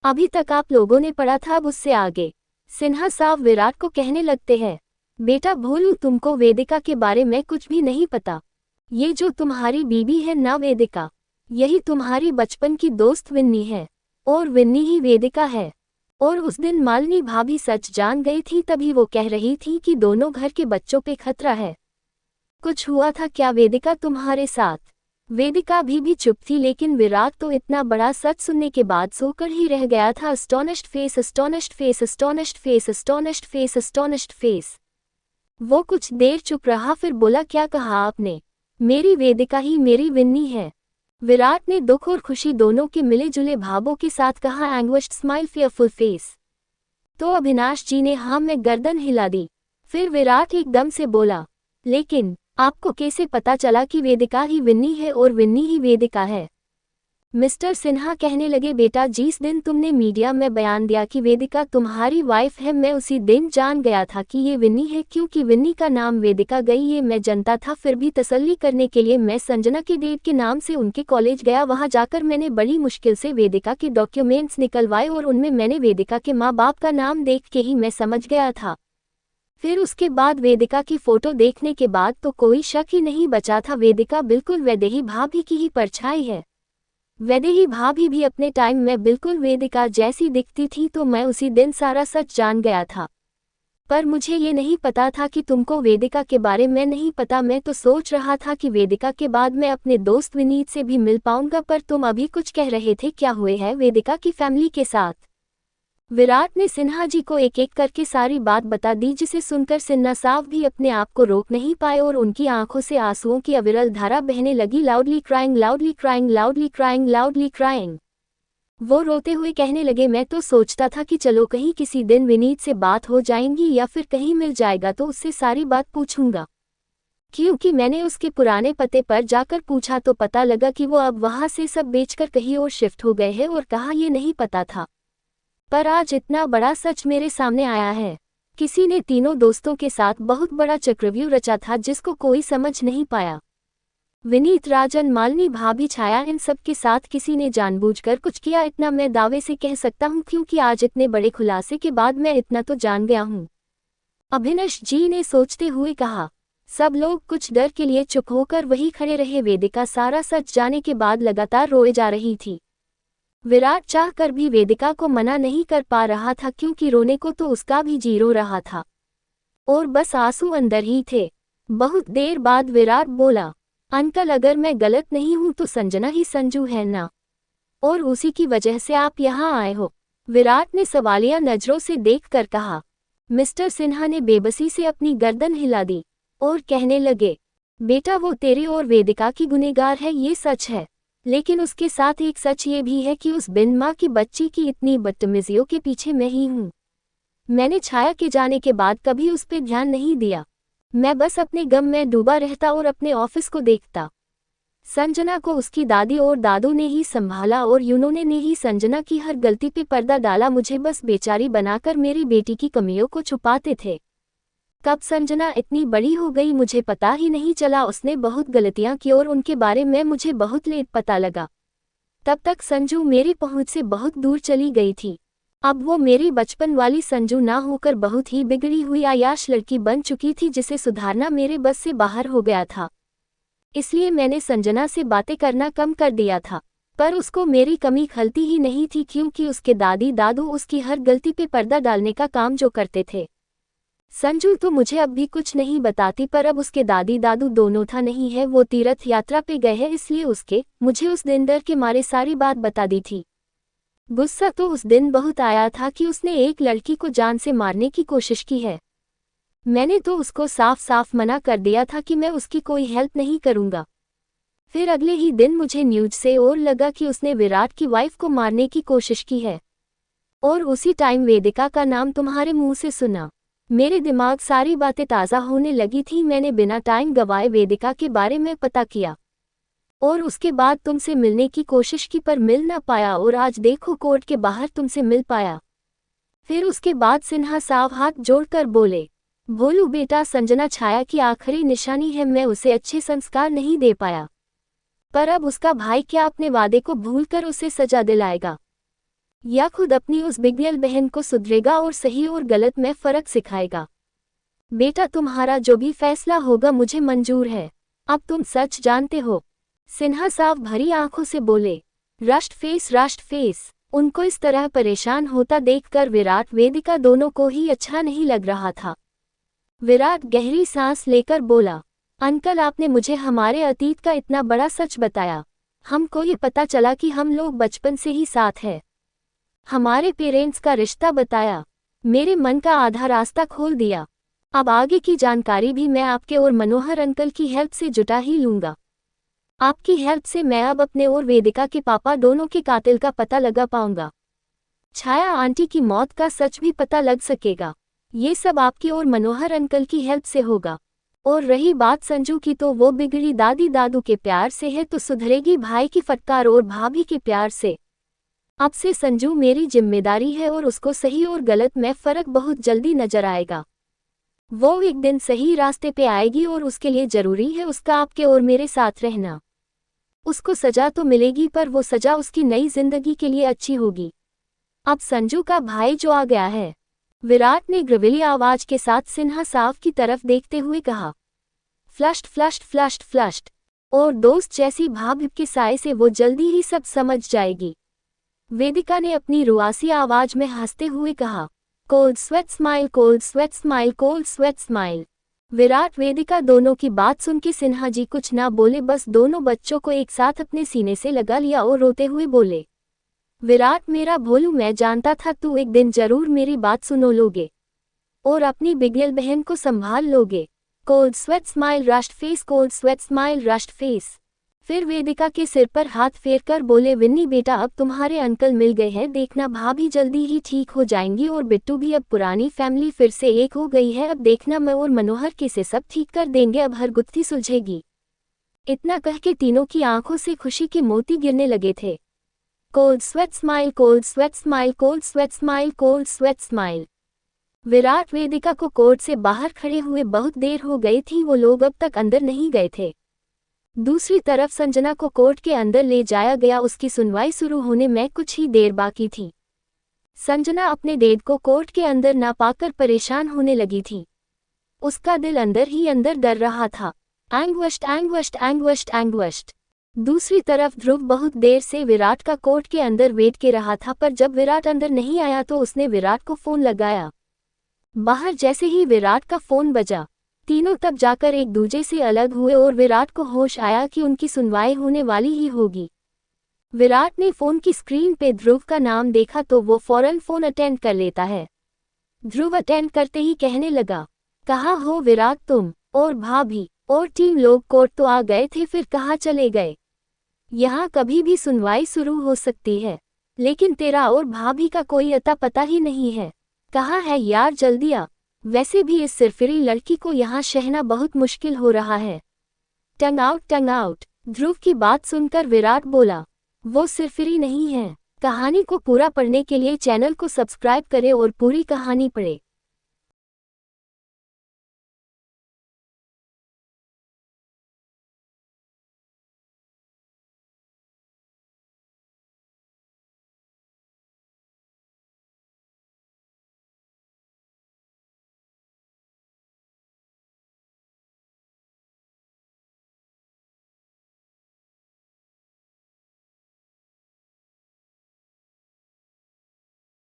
अभी तक आप लोगों ने पढ़ा था, अब उससे आगे। सिन्हा साहब विराट को कहने लगते हैं, बेटा भोलू, तुमको वेदिका के बारे में कुछ भी नहीं पता। ये जो तुम्हारी बीबी है ना वेदिका, यही तुम्हारी बचपन की दोस्त विन्नी है, और विन्नी ही वेदिका है। और उस दिन मालिनी भाभी सच जान गई थी, तभी वो कह रही थी कि दोनों घर के बच्चों पे खतरा है। कुछ हुआ था क्या वेदिका तुम्हारे साथ? वेदिका भी चुप थी, लेकिन विराट तो इतना बड़ा सच सुनने के बाद सोकर ही रह गया था। Astonished face, astonished face, astonished face, astonished face, astonished face. वो कुछ देर चुप रहा, फिर बोला, क्या कहा आपने? मेरी वेदिका ही मेरी विन्नी है। विराट ने दुख और खुशी दोनों के मिले जुले भावों के साथ कहा, एंग्विश्ड स्माइल, फियरफुल फेस। तो अविनाश जी ने हाँ में गर्दन हिला दी। फिर विराट एकदम से बोला, लेकिन आपको कैसे पता चला कि वेदिका ही विन्नी है और विन्नी ही वेदिका है? मिस्टर सिन्हा कहने लगे, बेटा जिस दिन तुमने मीडिया में बयान दिया कि वेदिका तुम्हारी वाइफ है, मैं उसी दिन जान गया था कि ये विन्नी है, क्योंकि विन्नी का नाम वेदिका गई ये मैं जानता था। फिर भी तसल्ली करने के लिए मैं संजना के डेट के नाम से उनके कॉलेज गया। वहां जाकर मैंने बड़ी मुश्किल से वेदिका के डॉक्यूमेंट्स निकलवाए और उनमें मैंने वेदिका के माँ बाप का नाम देख के ही मैं समझ गया था। फिर उसके बाद वेदिका की फोटो देखने के बाद तो कोई शक ही नहीं बचा था, वेदिका बिल्कुल वैदेही भाभी की ही परछाई है। वैदेही भाभी भी अपने टाइम में बिल्कुल वेदिका जैसी दिखती थी, तो मैं उसी दिन सारा सच जान गया था। पर मुझे ये नहीं पता था कि तुमको वेदिका के बारे में नहीं पता। मैं तो सोच रहा था कि वेदिका के बाद मैं अपने दोस्त विनीत से भी मिल पाऊंगा, पर तुम अभी कुछ कह रहे थे, क्या हुए है वेदिका की फैमिली के साथ? विराट ने सिन्हा जी को एक एक करके सारी बात बता दी, जिसे सुनकर सिन्हा साहब भी अपने आप को रोक नहीं पाए और उनकी आंखों से आंसुओं की अविरल धारा बहने लगी। Loudly crying, loudly crying, loudly crying, loudly crying. वो रोते हुए कहने लगे, मैं तो सोचता था कि चलो कहीं किसी दिन विनीत से बात हो जाएंगी या फिर कहीं मिल जाएगा तो उससे सारी बात पूछूंगा, क्योंकि मैंने उसके पुराने पते पर जाकर पूछा तो पता लगा कि वो अब वहां से सब बेचकर कहीं और शिफ्ट हो गए हैं। और कहा ये नहीं पता था, पर आज इतना बड़ा सच मेरे सामने आया है। किसी ने तीनों दोस्तों के साथ बहुत बड़ा चक्रव्यूह रचा था, जिसको कोई समझ नहीं पाया। विनीत, राजन, मालिनी भाभी, छाया, इन सब के साथ किसी ने जानबूझकर कुछ किया, इतना मैं दावे से कह सकता हूँ, क्योंकि आज इतने बड़े खुलासे के बाद मैं इतना तो जान गया हूँ। अभिनश जी ने सोचते हुए कहा। सब लोग कुछ डर के लिए चुप होकर वहीं खड़े रहे। वेदिका सारा सच जाने के बाद लगातार रोए जा रही थी। विराट चाहकर भी वेदिका को मना नहीं कर पा रहा था, क्योंकि रोने को तो उसका भी जी रो रहा था और बस आंसू अंदर ही थे। बहुत देर बाद विराट बोला, अंकल अगर मैं गलत नहीं हूं तो संजना ही संजू है ना, और उसी की वजह से आप यहाँ आए हो? विराट ने सवालिया नजरों से देखकर कहा। मिस्टर सिन्हा ने बेबसी से अपनी गर्दन हिला दी और कहने लगे, बेटा वो तेरे और वेदिका की गुनहगार है, ये सच है, लेकिन उसके साथ एक सच ये भी है कि उस बिन माँ की बच्ची की इतनी बदतमीजियों के पीछे मैं ही हूँ। मैंने छाया के जाने के बाद कभी उस पर ध्यान नहीं दिया। मैं बस अपने गम में डूबा रहता और अपने ऑफिस को देखता। संजना को उसकी दादी और दादू ने ही संभाला और उन्होंने ने ही संजना की हर गलती पे पर्दा डाला। मुझे बस बेचारी बनाकर मेरी बेटी की कमियों को छुपाते थे। कब संजना इतनी बड़ी हो गई मुझे पता ही नहीं चला। उसने बहुत गलतियां की और उनके बारे में मुझे बहुत लेट पता लगा। तब तक संजू मेरी पहुंच से बहुत दूर चली गई थी। अब वो मेरी बचपन वाली संजू ना होकर बहुत ही बिगड़ी हुई अयाश लड़की बन चुकी थी, जिसे सुधारना मेरे बस से बाहर हो गया था। इसलिए मैंने संजना से बातें करना कम कर दिया था, पर उसको मेरी कमी खलती ही नहीं थी, क्योंकि उसके दादी दादू उसकी हर गलती पे पर्दा डालने का काम जो करते थे। संजू तो मुझे अब भी कुछ नहीं बताती, पर अब उसके दादी दादू दोनों था नहीं है, वो तीर्थ यात्रा पे गए हैं, इसलिए उसके मुझे उस दिन डर के मारे सारी बात बता दी थी। गुस्सा तो उस दिन बहुत आया था कि उसने एक लड़की को जान से मारने की कोशिश की है। मैंने तो उसको साफ साफ मना कर दिया था कि मैं उसकी कोई हेल्प नहीं करूंगा। फिर अगले ही दिन मुझे न्यूज से और लगा कि उसने विराट की वाइफ को मारने की कोशिश की है, और उसी टाइम वेदिका का नाम तुम्हारे मुंह से सुना। मेरे दिमाग सारी बातें ताज़ा होने लगी थी। मैंने बिना टाइम गवाए वेदिका के बारे में पता किया और उसके बाद तुमसे मिलने की कोशिश की, पर मिल ना पाया, और आज देखो कोर्ट के बाहर तुमसे मिल पाया। फिर उसके बाद सिन्हा साहब हाथ जोड़कर बोले, भोलू बेटा, संजना छाया की आखिरी निशानी है। मैं उसे अच्छे संस्कार नहीं दे पाया, पर अब उसका भाई क्या अपने वादे को भूलकर उसे सजा दिलाएगा? या खुद अपनी उस बिगड़ल बहन को सुधरेगा और सही और गलत में फर्क सिखाएगा। बेटा तुम्हारा जो भी फैसला होगा मुझे मंजूर है। अब तुम सच जानते हो। सिन्हा साहब भरी आंखों से बोले। राष्ट्र फेस। उनको इस तरह परेशान होता देखकर विराट वेदिका दोनों को ही अच्छा नहीं लग रहा था। विराट गहरी सांस लेकर बोला, अंकल आपने मुझे हमारे अतीत का इतना बड़ा सच बताया। हमको ये पता चला कि हम लोग बचपन से ही साथ हैं। हमारे पेरेंट्स का रिश्ता बताया। मेरे मन का आधा रास्ता खोल दिया। अब आगे की जानकारी भी मैं आपके और मनोहर अंकल की हेल्प से जुटा ही लूंगा। आपकी हेल्प से मैं अब अपने और वेदिका के पापा दोनों के कातिल का पता लगा पाऊंगा। छाया आंटी की मौत का सच भी पता लग सकेगा। ये सब आपकी और मनोहर अंकल की हेल्प से होगा। और रही बात संजू की, तो वो बिगड़ी दादी दादू के प्यार से है तो सुधरेगी भाई की फटकार और भाभी के प्यार से। अब से संजू मेरी जिम्मेदारी है और उसको सही और गलत में फर्क बहुत जल्दी नजर आएगा। वो एक दिन सही रास्ते पे आएगी और उसके लिए जरूरी है उसका आपके और मेरे साथ रहना। उसको सजा तो मिलेगी पर वो सजा उसकी नई जिंदगी के लिए अच्छी होगी। अब संजू का भाई जो आ गया है। विराट ने ग्रविली आवाज के साथ सिन्हा साहब की तरफ देखते हुए कहा। Flushed flushed flushed flushed. और दोस्त जैसी भाभी के साय से वो जल्दी ही सब समझ जाएगी। वेदिका ने अपनी रुआसी आवाज में हंसते हुए कहा, cold sweat smile, cold sweat smile, cold sweat smile. Virat Vedika दोनों की बात सुन के सिन्हा जी कुछ ना बोले, बस दोनों बच्चों को एक साथ अपने सीने से लगा लिया और रोते हुए बोले, विराट मेरा भोलू, मैं जानता था तू एक दिन जरूर मेरी बात सुनो लोगे और अपनी बिगड़ल बहन को संभाल लोगे। Cold sweat smile rushed face, cold sweat smile rushed face. फिर वेदिका के सिर पर हाथ फेरकर बोले, विन्नी बेटा अब तुम्हारे अंकल मिल गए हैं, देखना भाभी जल्दी ही ठीक हो जाएंगी और बिट्टू भी, अब पुरानी फैमिली फिर से एक हो गई है, अब देखना मैं और मनोहर किसे सब ठीक कर देंगे, अब हर गुत्थी सुलझेगी। इतना कह के तीनों की आंखों से खुशी के मोती गिरने लगे थे। Cold sweat smile, cold sweat smile, cold sweat smile, cold sweat smile. Virat Vedika को कोर्ट से बाहर खड़े हुए बहुत देर हो गई थी, वो लोग अब तक अंदर नहीं गए थे। दूसरी तरफ संजना को कोर्ट के अंदर ले जाया गया, उसकी सुनवाई शुरू होने में कुछ ही देर बाकी थी। संजना अपने डेड को कोर्ट के अंदर ना पाकर परेशान होने लगी थी। उसका दिल अंदर ही अंदर डर रहा था। Anguished anguished anguished anguished. दूसरी तरफ ध्रुव बहुत देर से विराट का कोर्ट के अंदर वेट के रहा था, पर जब विराट अंदर नहीं आया तो उसने विराट को फोन लगाया। बाहर जैसे ही विराट का फोन बजा, तीनों तब जाकर एक दूजे से अलग हुए और विराट को होश आया कि उनकी सुनवाई होने वाली ही होगी। विराट ने फोन की स्क्रीन पे ध्रुव का नाम देखा तो वो फौरन फोन अटेंड कर लेता है। ध्रुव अटेंड करते ही कहने लगा, कहाँ हो विराट, तुम और भाभी और टीम लोग कोर्ट तो आ गए थे, फिर कहाँ चले गए? यहाँ कभी भी सुनवाई शुरू हो सकती है, लेकिन तेरा और भाभी का कोई अता पता ही नहीं है। कहाँ है यार, जल्दी आ। वैसे भी इस सिरफिरी लड़की को यहाँ सहना बहुत मुश्किल हो रहा है। टंग आउट टंग आउट। ध्रुव की बात सुनकर विराट बोला, वो सिरफिरी नहीं है। कहानी को पूरा पढ़ने के लिए चैनल को सब्सक्राइब करें और पूरी कहानी पढ़ें।